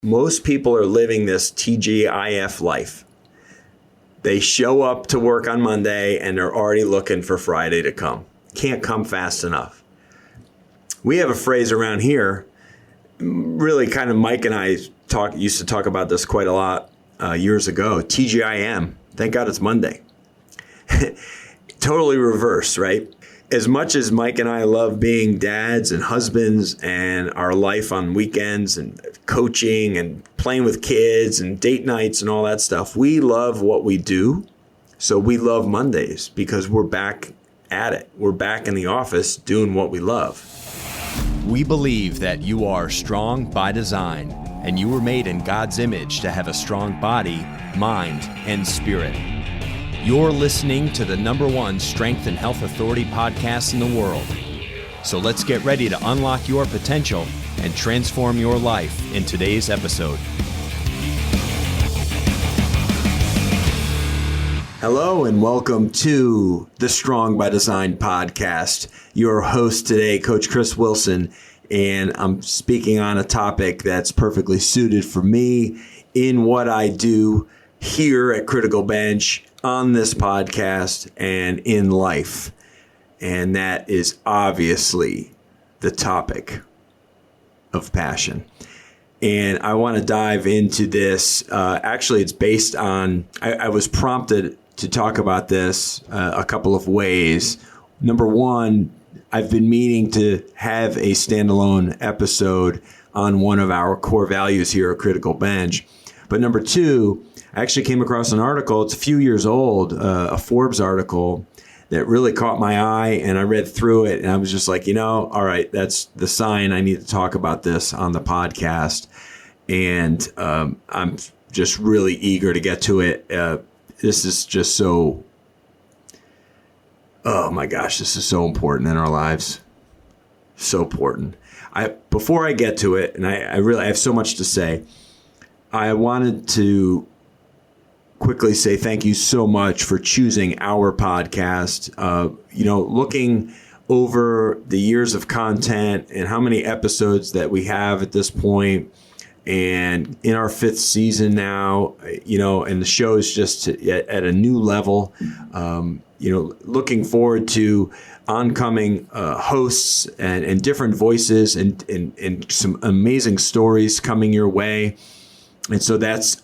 most people are living this TGIF life. They show up to work on Monday and they're already looking for Friday to come. Can't come fast enough. We have a phrase around here, really kind of Mike and I used to talk about this quite a lot years ago, TGIM. Thank God it's Monday. Totally reverse, right? As much as Mike and I love being dads and husbands and our life on weekends and coaching and playing with kids and date nights and all that stuff, we love what we do. So we love Mondays because we're back at it. We're back in the office doing what we love. We believe that you are strong by design, and you were made in God's image to have a strong body, mind, and spirit. You're listening to the #1 Strength and Health Authority podcast in the world. So let's get ready to unlock your potential and transform your life in today's episode. Hello and welcome to the Strong by Design podcast. Your host today, Coach Chris Wilson, and I'm speaking on a topic that's perfectly suited for me in what I do here at Critical Bench, on this podcast, and in life. And that is obviously the topic of passion. And I want to dive into this. Actually, it's based on, I was prompted to talk about this a couple of ways. Number one, I've been meaning to have a standalone episode on one of our core values here at Critical Bench. But number two, I actually came across an article. It's a few years old, a Forbes article that really caught my eye, and I read through it, and I was just like, all right, that's the sign. I need to talk about this on the podcast, and I'm just really eager to get to it. This is just so, oh my gosh, this is so important in our lives. So important. Before I get to it, and I really have so much to say, I wanted to quickly say thank you so much for choosing our podcast. Looking over the years of content and how many episodes that we have at this point, and in our 5th season now, and the show is just at a new level. Looking forward to oncoming hosts and different voices and some amazing stories coming your way. And so that's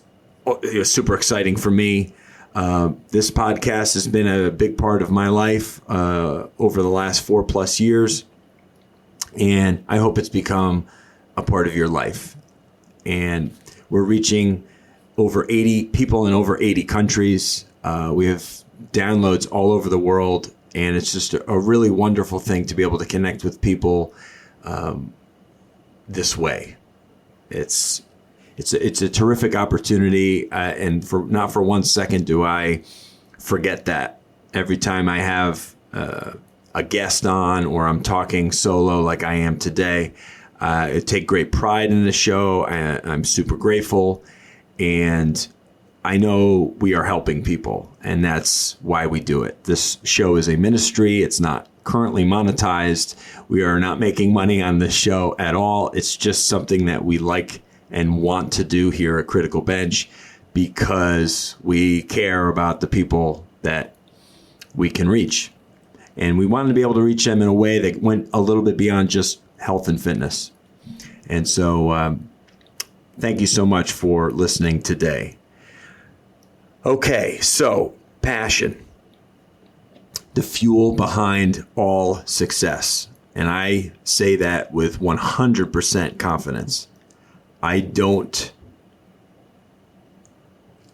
super exciting for me. This podcast has been a big part of my life over the last 4+ years. And I hope it's become a part of your life. And we're reaching over 80 people in over 80 countries. We have downloads all over the world. And it's just a really wonderful thing to be able to connect with people this way. It's a terrific opportunity, and not for 1 second do I forget that. Every time I have a guest on or I'm talking solo like I am today, I take great pride in the show. I'm super grateful, and I know we are helping people, and that's why we do it. This show is a ministry. It's not currently monetized. We are not making money on this show at all. It's just something that we like and want to do here at Critical Bench because we care about the people that we can reach. And we wanted to be able to reach them in a way that went a little bit beyond just health and fitness. And so thank you so much for listening today. Okay, so passion, the fuel behind all success. And I say that with 100% confidence. I didn't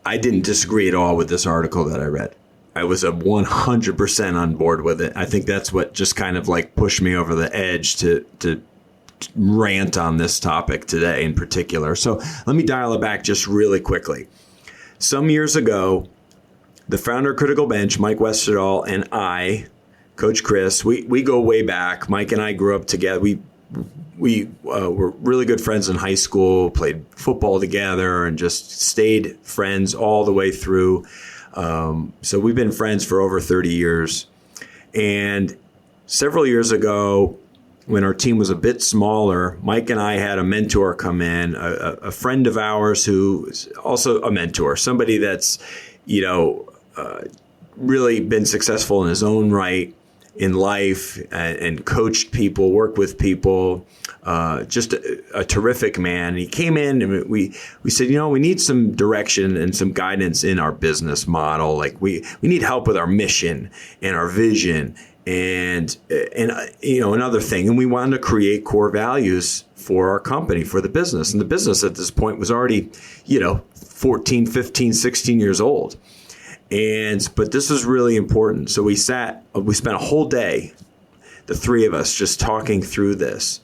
disagree at all with this article that I read. I was 100% on board with it. I think that's what just kind of like pushed me over the edge to rant on this topic today in particular. So let me dial it back just really quickly. Some years ago, the founder of Critical Bench, Mike Westerdahl, and I, Coach Chris, we go way back. Mike and I grew up together. We were really good friends in high school, played football together, and just stayed friends all the way through. So we've been friends for over 30 years. And several years ago, when our team was a bit smaller, Mike and I had a mentor come in, a friend of ours who is also a mentor, somebody that's, really been successful in his own right in life and coached people, worked with people, just a terrific man. He came in and we said, we need some direction and some guidance in our business model. Like we need help with our mission and our vision and another thing. And we wanted to create core values for our company, for the business. And the business at this point was already, 14, 15, 16 years old. But this was really important. So we spent a whole day, the three of us, just talking through this.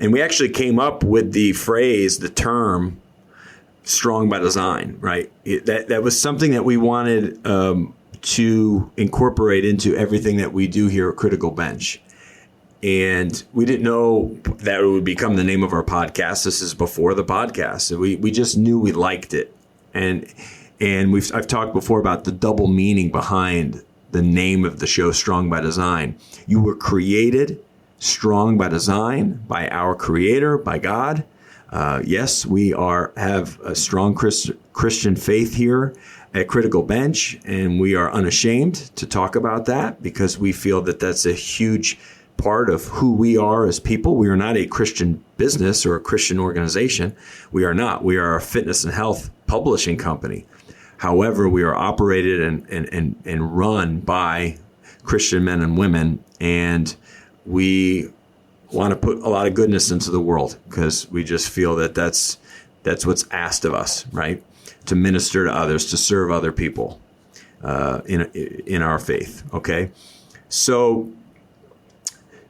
And we actually came up with the term, strong by design, right? That was something that we wanted to incorporate into everything that we do here at Critical Bench. And we didn't know that it would become the name of our podcast. This is before the podcast. We just knew we liked it. And I've talked before about the double meaning behind the name of the show, Strong by Design. You were created strong by design, by our Creator, by God. Yes, we have a strong Christian faith here at Critical Bench, and we are unashamed to talk about that because we feel that that's a huge part of who we are as people. We are not a Christian business or a Christian organization. We are not. We are a fitness and health publishing company. However, we are operated and run by Christian men and women, and we want to put a lot of goodness into the world because we just feel that that's what's asked of us, right? To minister to others, to serve other people in our faith. Okay, so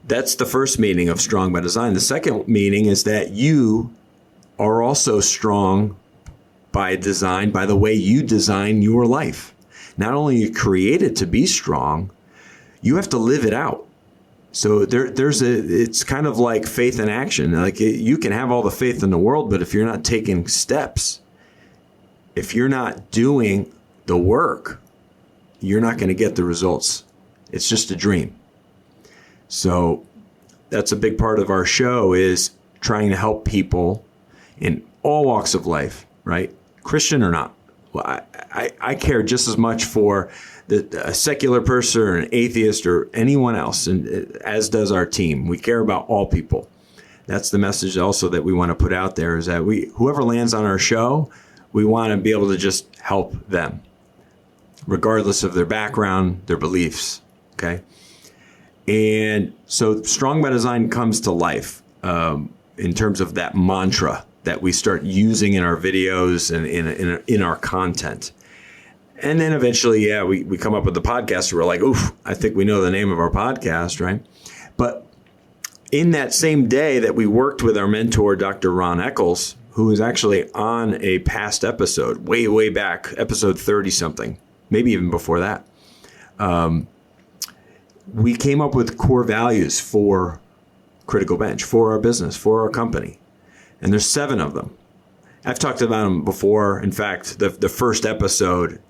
that's the first meaning of strong by design. The second meaning is that you are also strong by design, by the way you design your life. Not only are you created to be strong, you have to live it out. So it's kind of like faith in action. Like you can have all the faith in the world, but if you're not taking steps, if you're not doing the work, you're not going to get the results. It's just a dream. So that's a big part of our show, is trying to help people in all walks of life, right? Christian or not. Well, I care just as much for a secular person or an atheist or anyone else, and as does our team. We care about all people. That's the message also that we want to put out there, is that whoever lands on our show, we want to be able to just help them, regardless of their background, their beliefs, okay? And so Strong by Design comes to life in terms of that mantra that we start using in our videos and in our content. And then eventually, we come up with the podcast. We're like, oof, I think we know the name of our podcast, right? But in that same day that we worked with our mentor, Dr. Ron Eccles, who was actually on a past episode, way, way back, episode 30-something, maybe even before that, we came up with core values for Critical Bench, for our business, for our company. And there's 7 of them. I've talked about them before. In fact, the first episode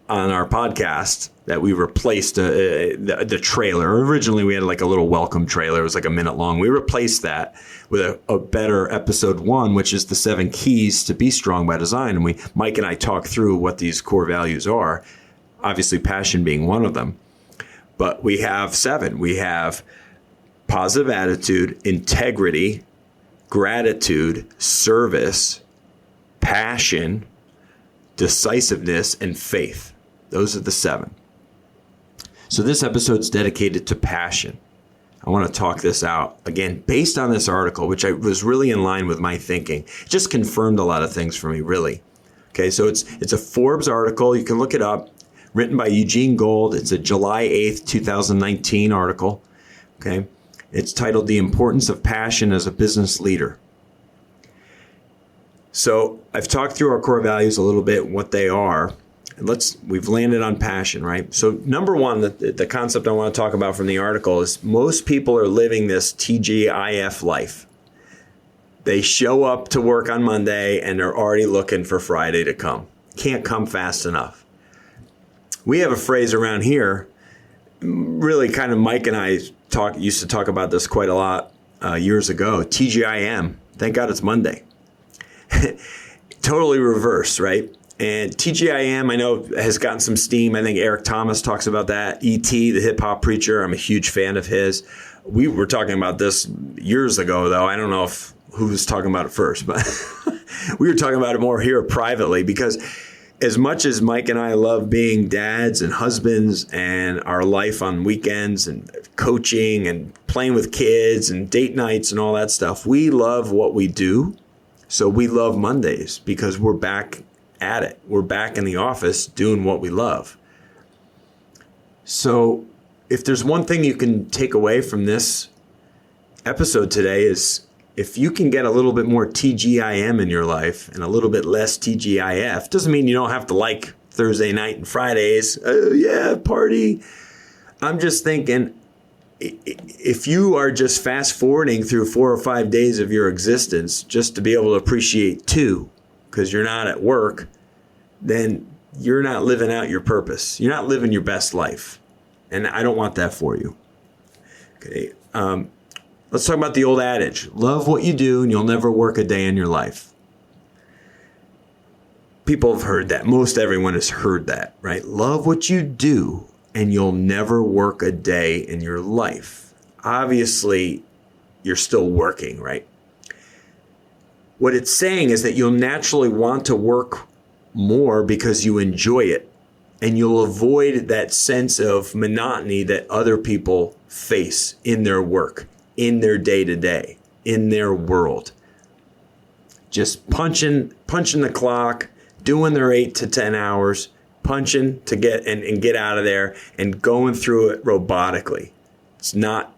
on our podcast that we replaced the trailer. Originally, we had like a little welcome trailer. It was like a minute long. We replaced that with a better episode 1, which is the 7 keys to be strong by design. And Mike and I talked through what these core values are. Obviously, passion being one of them. But we have 7. We have positive attitude, integrity, gratitude, service, passion, decisiveness, and faith. Those are the 7. So this episode's dedicated to passion. I want to talk this out, again, based on this article, which was really in line with my thinking. It just confirmed a lot of things for me, really. Okay, so it's a Forbes article. You can look it up, written by Eugene Gold. It's a July 8th, 2019 article. Okay, it's titled The Importance of Passion as a Business Leader. So I've talked through our core values a little bit, what they are. We've landed on passion, right? So number one, the concept I want to talk about from the article is most people are living this TGIF life. They show up to work on Monday and they're already looking for Friday to come. Can't come fast enough. We have a phrase around here, really kind of Mike and I used to talk about this quite a lot years ago. TGIM. Thank God it's Monday. Totally reverse, right? And TGIM, I know, has gotten some steam. I think Eric Thomas talks about that. E.T., the hip hop preacher, I'm a huge fan of his. We were talking about this years ago, though. I don't know who was talking about it first, but we were talking about it more here privately, because as much as Mike and I love being dads and husbands and our life on weekends and coaching and playing with kids and date nights and all that stuff, we love what we do. So we love Mondays because we're back at it. We're back in the office doing what we love. So if there's one thing you can take away from this episode today, is if you can get a little bit more TGIM in your life and a little bit less TGIF, doesn't mean you don't have to like Thursday night and Fridays. Oh yeah, party. I'm just thinking, if you are just fast forwarding through 4 or 5 days of your existence just to be able to appreciate 2 because you're not at work, then you're not living out your purpose. You're not living your best life. And I don't want that for you. Okay. Let's talk about the old adage, love what you do and you'll never work a day in your life. People have heard that. Most everyone has heard that, right? Love what you do and you'll never work a day in your life. Obviously, you're still working, right? What it's saying is that you'll naturally want to work more because you enjoy it, and you'll avoid that sense of monotony that other people face in their work, in their day-to-day, in their world. Just punching the clock, doing their 8 to 10 hours, punching to get and get out of there and going through it robotically. It's not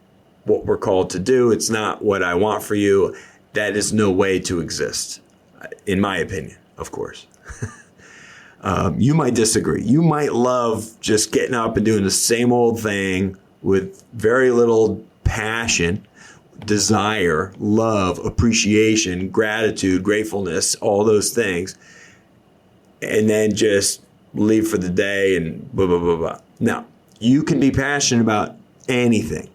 what we're called to do. It's not what I want for you. That is no way to exist, in my opinion, of course. You might disagree. You might love just getting up and doing the same old thing with very little passion, desire, love, appreciation, gratitude, gratefulness, all those things, and then just leave for the day and blah, blah, blah, blah. Now, you can be passionate about anything.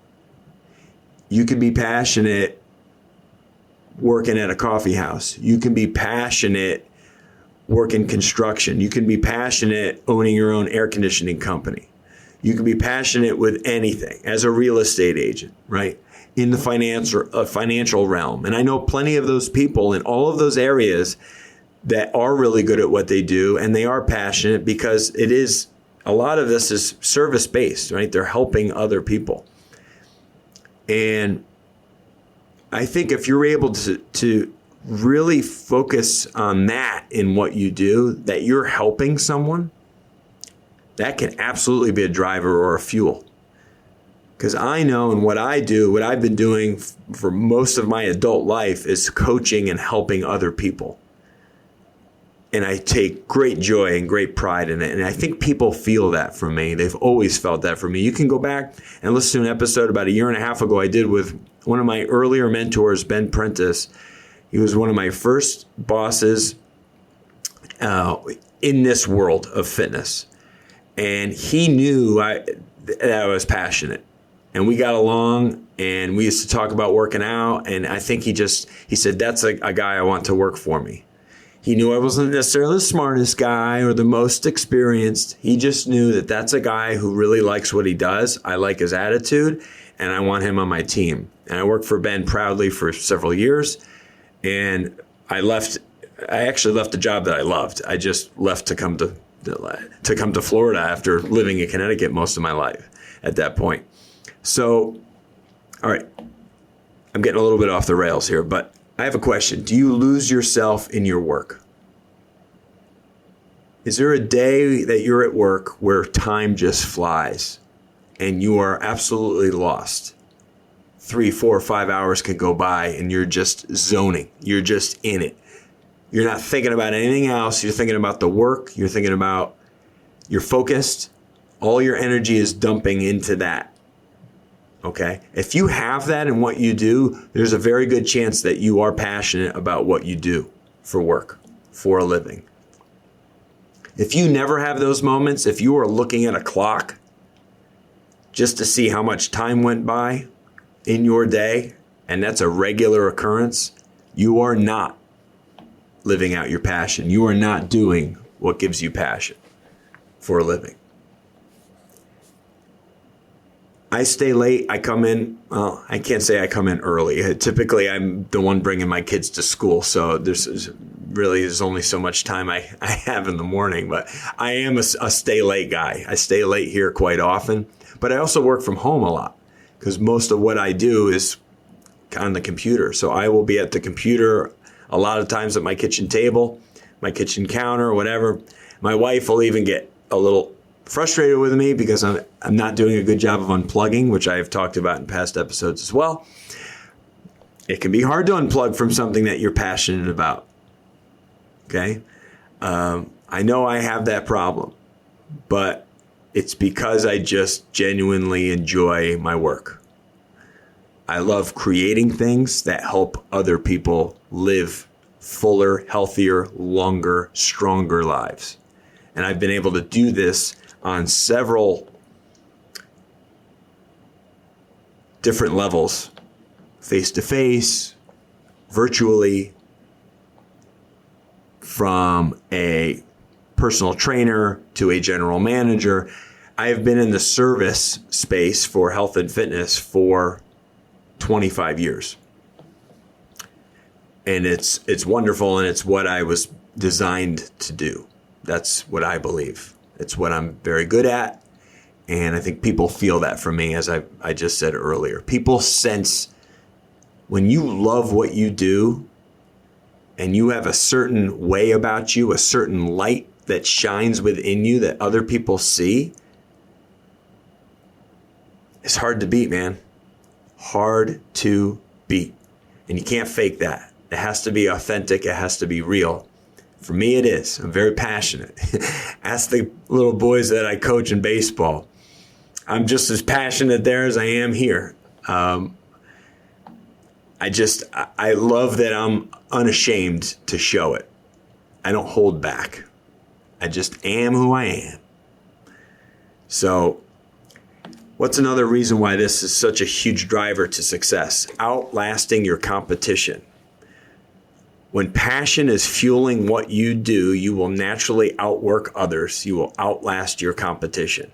You can be passionate working at a coffee house. You can be passionate working construction. You can be passionate owning your own air conditioning company. You can be passionate with anything as a real estate agent, right? In the financial realm. And I know plenty of those people in all of those areas that are really good at what they do, and they are passionate because a lot of this is service-based, right? They're helping other people. And I think if you're able to really focus on that in what you do, that you're helping someone, that can absolutely be a driver or a fuel. Because I know in what I do, what I've been doing for most of my adult life is coaching and helping other people. And I take great joy and great pride in it. And I think people feel that from me. They've always felt that from me. You can go back and listen to an episode about 1.5 years ago I did with one of my earlier mentors, Ben Prentice. He was one of my first bosses in this world of fitness. And he knew that I was passionate. And we got along, and we used to talk about working out. And I think he said, that's a guy I want to work for me. He knew I wasn't necessarily the smartest guy or the most experienced. He just knew that that's a guy who really likes what he does. I like his attitude, and I want him on my team. And I worked for Ben proudly for several years. And I actually left a job that I loved. I just left to come to Florida after living in Connecticut most of my life at that point. So, all right, I'm getting a little bit off the rails here, but I have a question. Do you lose yourself in your work? Is there a day that you're at work where time just flies and you are absolutely lost? 3, 4, 5 hours can go by and you're just zoning. You're just in it. You're not thinking about anything else. You're thinking about the work. You're focused. All your energy is dumping into that. Okay? If you have that in what you do, there's a very good chance that you are passionate about what you do for work, for a living. If you never have those moments, if you are looking at a clock, just to see how much time went by in your day, and that's a regular occurrence, you are not living out your passion. You are not doing what gives you passion for a living. I stay late. I come in, well, I can't say I come in early. Typically, I'm the one bringing my kids to school, so there's only so much time I have in the morning, but I am a stay late guy. I stay late here quite often, but I also work from home a lot because most of what I do is on the computer. So I will be at the computer a lot of times at my kitchen table, my kitchen counter, whatever. My wife will even get a little frustrated with me because I'm not doing a good job of unplugging, which I have talked about in past episodes as well. It can be hard to unplug from something that you're passionate about. Okay? I know I have that problem, but it's because I just genuinely enjoy my work. I love creating things that help other people live fuller, healthier, longer, stronger lives. And I've been able to do this on several different levels, face-to-face, virtually, from a personal trainer to a general manager. I have been in the service space for health and fitness for 25 years. And it's wonderful, and it's what I was designed to do. That's what I believe. It's what I'm very good at. And I think people feel that from me, as I just said earlier. People sense when you love what you do and you have a certain way about you, a certain light that shines within you that other people see, it's hard to beat, man. Hard to beat. And you can't fake that. It has to be authentic. It has to be real. For me, it is. I'm very passionate. Ask the little boys that I coach in baseball. I'm just as passionate there as I am here. I love that I'm unashamed to show it. I don't hold back. I just am who I am. So, what's another reason why this is such a huge driver to success? Outlasting your competition. When passion is fueling what you do, you will naturally outwork others. You will outlast your competition.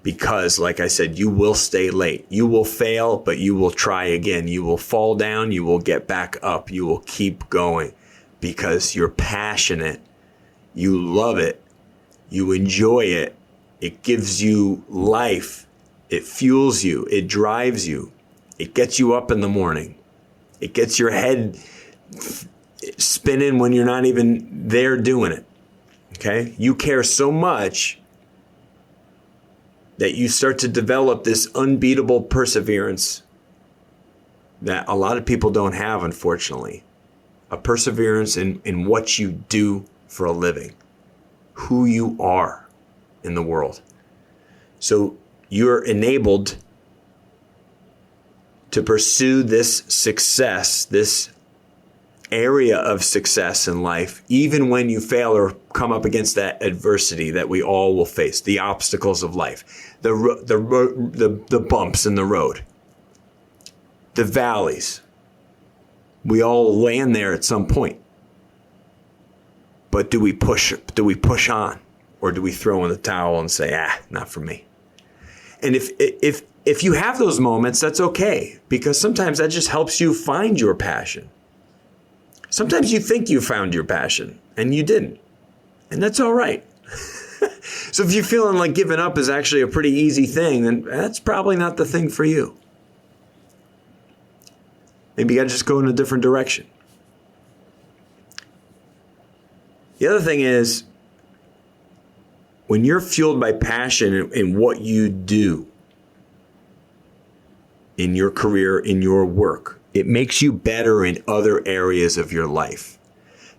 Because, like I said, you will stay late. You will fail, but you will try again. You will fall down. You will get back up. You will keep going because you're passionate. You love it. You enjoy it. It gives you life. It fuels you. It drives you. It gets you up in the morning. It gets your head spinning when you're not even there doing it. Okay? You care so much that you start to develop this unbeatable perseverance that a lot of people don't have, unfortunately. A perseverance in what you do for a living, who you are in the world. So you're enabled to pursue this success, this area of success in life, even when you fail or come up against that adversity that we all will face, the obstacles of life, the bumps in the road, the valleys. We all land there at some point. But do we push on, or do we throw in the towel and say, not for me? And if you have those moments, that's okay, because sometimes that just helps you find your passion. Sometimes you think you found your passion and you didn't. And that's all right. So if you're feeling like giving up is actually a pretty easy thing, then that's probably not the thing for you. Maybe you got to just go in a different direction. The other thing is, when you're fueled by passion in what you do, in your career, in your work, it makes you better in other areas of your life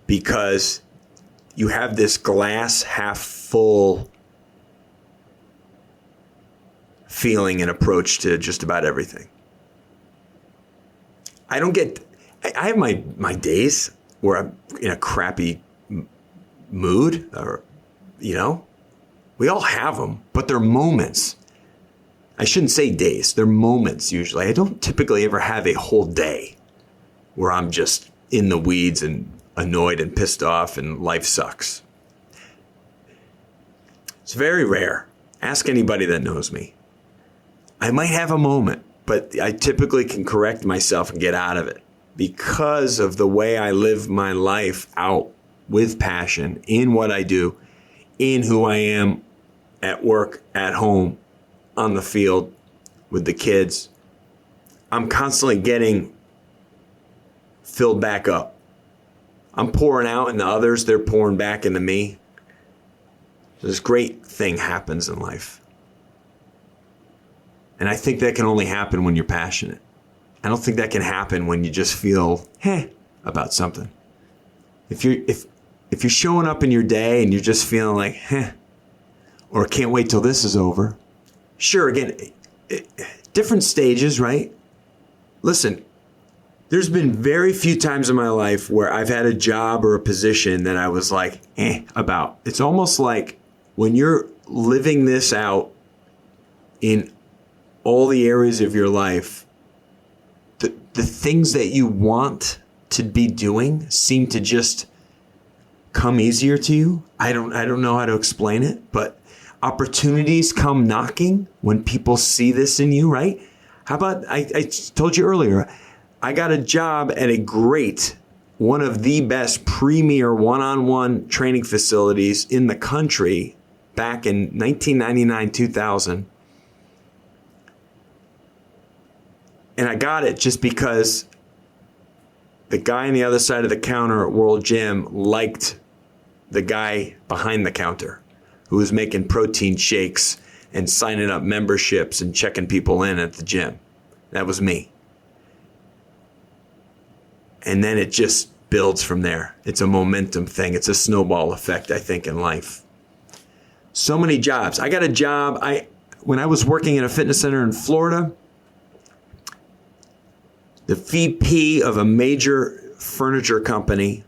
because you have this glass half full feeling and approach to just about everything. I have my days where I'm in a crappy mood, or, we all have them, but they're moments. I shouldn't say days, they're moments usually. I don't typically ever have a whole day where I'm just in the weeds and annoyed and pissed off and life sucks. It's very rare. Ask anybody that knows me. I might have a moment, but I typically can correct myself and get out of it because of the way I live my life out with passion in what I do, in who I am at work, at home, on the field, with the kids. I'm constantly getting filled back up. I'm pouring out into others, they're pouring back into me. This great thing happens in life. And I think that can only happen when you're passionate. I don't think that can happen when you just feel about something. If you're showing up in your day and you're just feeling like or can't wait till this is over. Sure, again, different stages, right? Listen, there's been very few times in my life where I've had a job or a position that I was like, about. It's almost like when you're living this out in all the areas of your life, the things that you want to be doing seem to just come easier to you. I don't know how to explain it, but opportunities come knocking when people see this in you, right? How about, I told you earlier, I got a job at one of the best premier one-on-one training facilities in the country back in 1999, 2000. And I got it just because the guy on the other side of the counter at World Gym liked the guy behind the counter who was making protein shakes and signing up memberships and checking people in at the gym. That was me. And then it just builds from there. It's a momentum thing. It's a snowball effect, I think, in life. So many jobs. I got a job. When I was working in a fitness center in Florida, the VP of a major furniture company.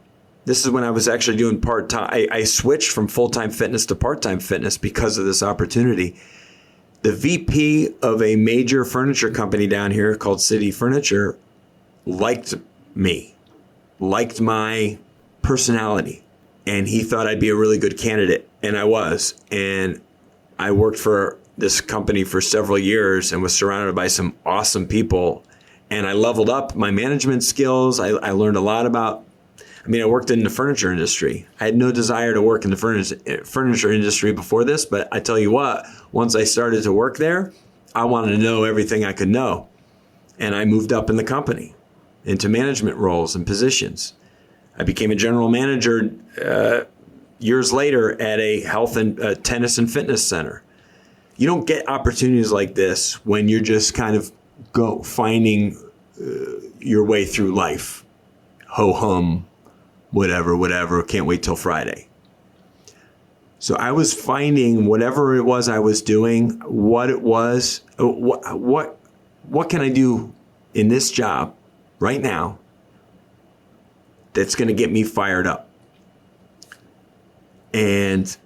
This is when I was actually doing part-time. I switched from full-time fitness to part-time fitness because of this opportunity. The VP of a major furniture company down here called City Furniture liked me, liked my personality, and he thought I'd be a really good candidate, and I was. And I worked for this company for several years and was surrounded by some awesome people. And I leveled up my management skills. I learned a lot about, I worked in the furniture industry. I had no desire to work in the furniture industry before this, but I tell you what, once I started to work there, I wanted to know everything I could know. And I moved up in the company into management roles and positions. I became a general manager years later at a health and tennis and fitness center. You don't get opportunities like this when you're just kind of finding your way through life. Ho-hum, whatever, can't wait till Friday. So I was finding whatever it was I was doing, what it was, what can I do in this job right now that's going to get me fired up? And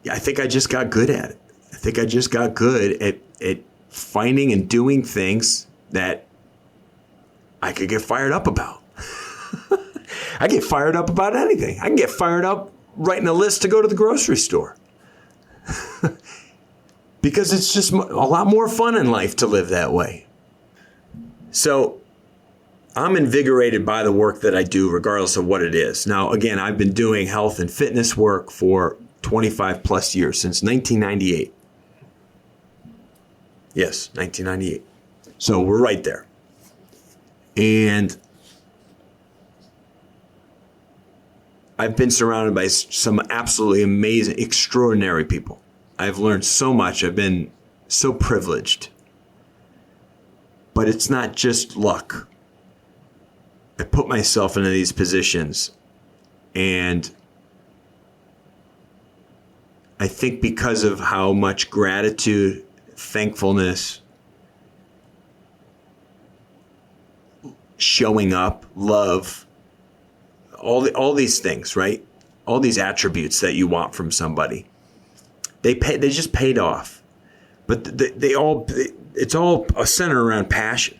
I think I just got good at it. I think I just got good at finding and doing things that I could get fired up about. I get fired up about anything. I can get fired up writing a list to go to the grocery store. Because it's just a lot more fun in life to live that way. So I'm invigorated by the work that I do, regardless of what it is. Now, again, I've been doing health and fitness work for 25 plus years, since 1998. Yes, 1998. So we're right there. And I've been surrounded by some absolutely amazing, extraordinary people. I've learned so much. I've been so privileged. But it's not just luck. I put myself into these positions, and I think because of how much gratitude, thankfulness, showing up, love, all these things, right? All these attributes that you want from somebody, they just paid off. But it's all centered around passion.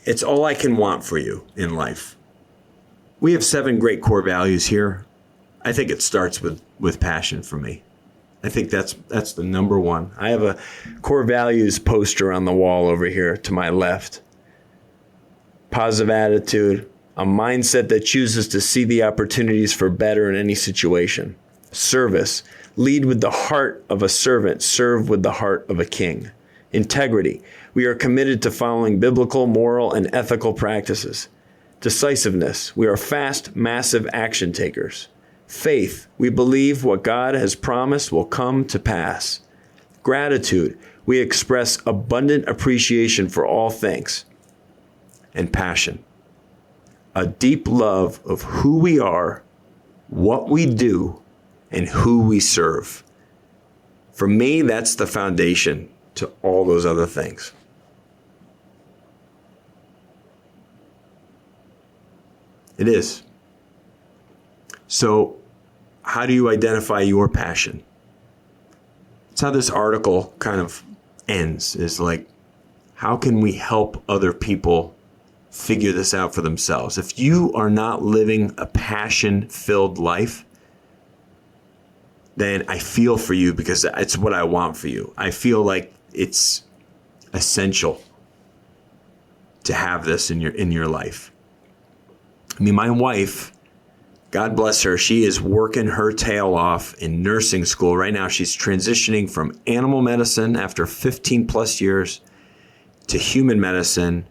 It's all I can want for you in life. We have 7 great core values here. I think it starts with passion for me. I think that's the number one. I have a core values poster on the wall over here to my left. Positive attitude, a mindset that chooses to see the opportunities for better in any situation. Service, lead with the heart of a servant, serve with the heart of a king. Integrity, we are committed to following biblical, moral, and ethical practices. Decisiveness, we are fast, massive action takers. Faith, we believe what God has promised will come to pass. Gratitude, we express abundant appreciation for all things. And passion, a deep love of who we are, what we do, and who we serve. For me, that's the foundation to all those other things. It is. So, how do you identify your passion? That's how this article kind of ends, is like, how can we help other people figure this out for themselves? If you are not living a passion-filled life, then I feel for you, because it's what I want for you. I feel like it's essential to have this in your life. I mean, my wife, God bless her, she is working her tail off in nursing school. Right now, she's transitioning from animal medicine after 15 plus years to human medicine,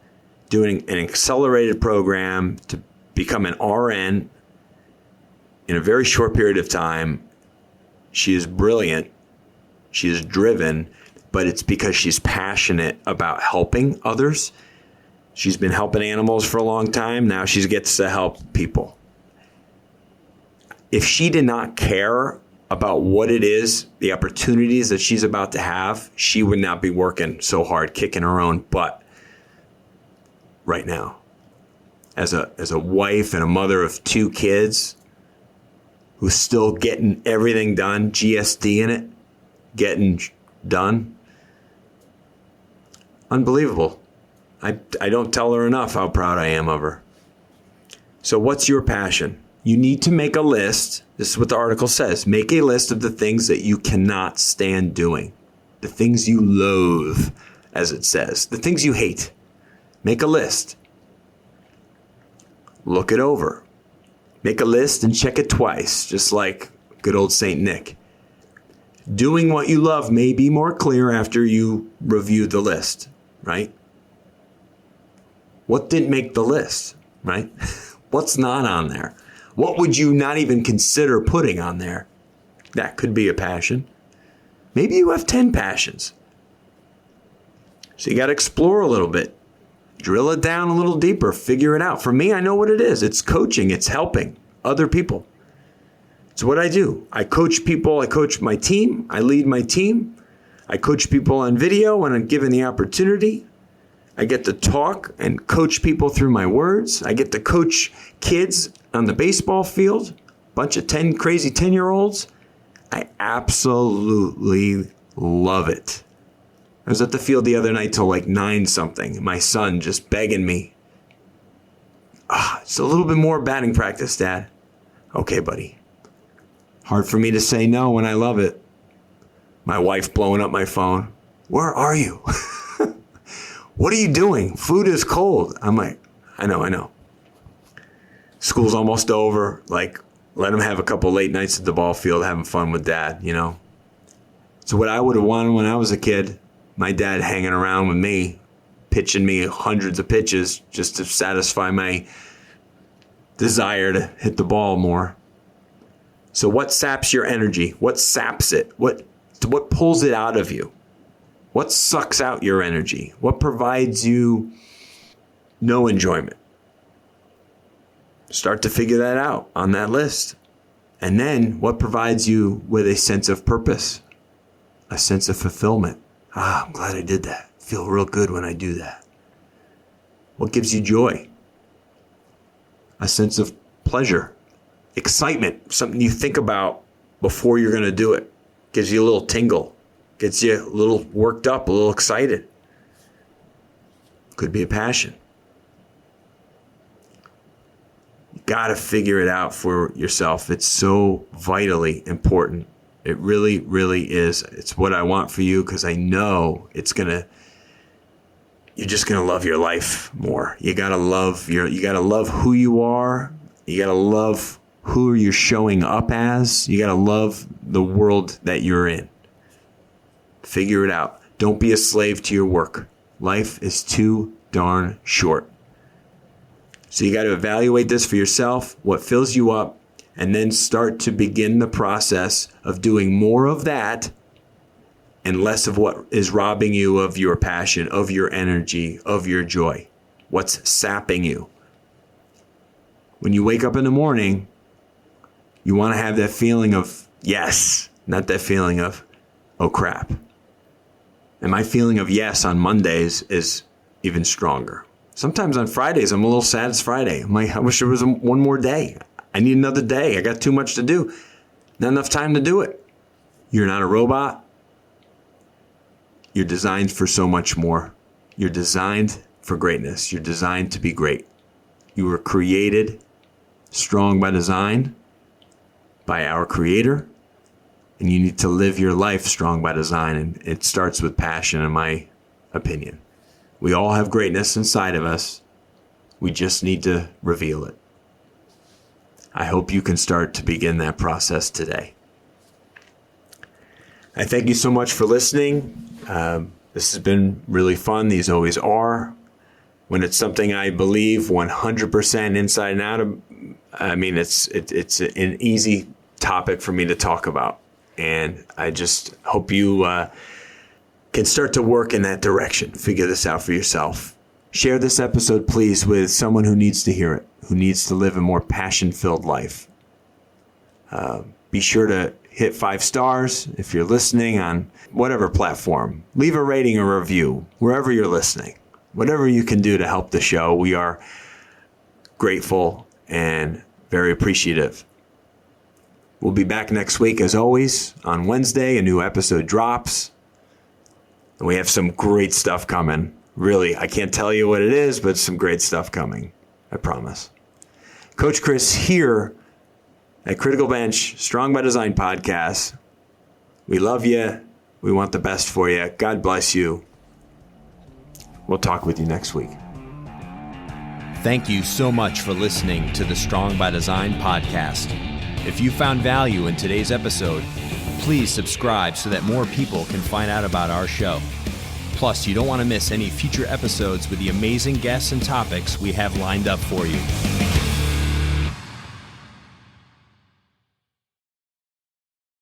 doing an accelerated program to become an RN in a very short period of time. She is brilliant. She is driven, but it's because she's passionate about helping others. She's been helping animals for a long time. Now she gets to help people. If she did not care about what it is, the opportunities that she's about to have, she would not be working so hard, kicking her own butt right now. As a wife and a mother of 2 kids, who's still getting everything done, GSD in it, getting done. Unbelievable. I don't tell her enough how proud I am of her. So what's your passion? You need to make a list. This is what the article says. Make a list of the things that you cannot stand doing. The things you loathe, as it says. The things you hate. Make a list. Look it over. Make a list and check it twice, just like good old Saint Nick. Doing what you love may be more clear after you review the list, right? What didn't make the list, right? What's not on there? What would you not even consider putting on there? That could be a passion. Maybe you have 10 passions. So you got to explore a little bit. Drill it down a little deeper. Figure it out. For me, I know what it is. It's coaching. It's helping other people. It's what I do. I coach people. I coach my team. I lead my team. I coach people on video when I'm given the opportunity. I get to talk and coach people through my words. I get to coach kids on the baseball field. Bunch of crazy 10-year-olds. I absolutely love it. I was at the field the other night till like 9 something. My son just begging me. It's a little bit more batting practice, Dad. Okay, buddy. Hard for me to say no when I love it. My wife blowing up my phone. Where are you? What are you doing? Food is cold. I'm like, I know. School's almost over. Like, let him have a couple late nights at the ball field having fun with Dad, you know? It's what I would have wanted when I was a kid. My dad hanging around with me, pitching me hundreds of pitches just to satisfy my desire to hit the ball more. So what saps your energy? What saps it? What pulls it out of you? What sucks out your energy? What provides you no enjoyment? Start to figure that out on that list. And then what provides you with a sense of purpose, a sense of fulfillment? I'm glad I did that. Feel real good when I do that. What gives you joy? A sense of pleasure, excitement, something you think about before you're going to do it. Gives you a little tingle. Gets you a little worked up, a little excited. Could be a passion. You got to figure it out for yourself. It's so vitally important. It really, really is. It's what I want for you because I know you're just going to love your life more. You got to love who you are. You got to love who you're showing up as. You got to love the world that you're in. Figure it out. Don't be a slave to your work. Life is too darn short. So you got to evaluate this for yourself, what fills you up, and then start to begin the process of doing more of that and less of what is robbing you of your passion, of your energy, of your joy. What's sapping you? When you wake up in the morning, you want to have that feeling of yes, not that feeling of, oh crap. And my feeling of yes on Mondays is even stronger. Sometimes on Fridays, I'm a little sad it's Friday. I'm like, I wish there was one more day. I need another day. I got too much to do. Not enough time to do it. You're not a robot. You're designed for so much more. You're designed for greatness. You're designed to be great. You were created strong by design by our Creator. And you need to live your life strong by design. And it starts with passion, in my opinion. We all have greatness inside of us. We just need to reveal it. I hope you can start to begin that process today. I thank you so much for listening. This has been really fun. These always are. When it's something I believe 100% inside and out of, it's an easy topic for me to talk about. And I just hope you can start to work in that direction. Figure this out for yourself. Share this episode, please, with someone who needs to hear it, who needs to live a more passion-filled life. Be sure to hit 5 stars if you're listening on whatever platform. Leave a rating or review wherever you're listening. Whatever you can do to help the show, we are grateful and very appreciative. We'll be back next week, as always. On Wednesday, a new episode drops. And we have some great stuff coming. Really, I can't tell you what it is, but some great stuff coming. I promise. Coach Chris here at Critical Bench, Strong by Design podcast. We love you. We want the best for you. God bless you. We'll talk with you next week. Thank you so much for listening to the Strong by Design podcast. If you found value in today's episode, please subscribe so that more people can find out about our show. Plus, you don't want to miss any future episodes with the amazing guests and topics we have lined up for you.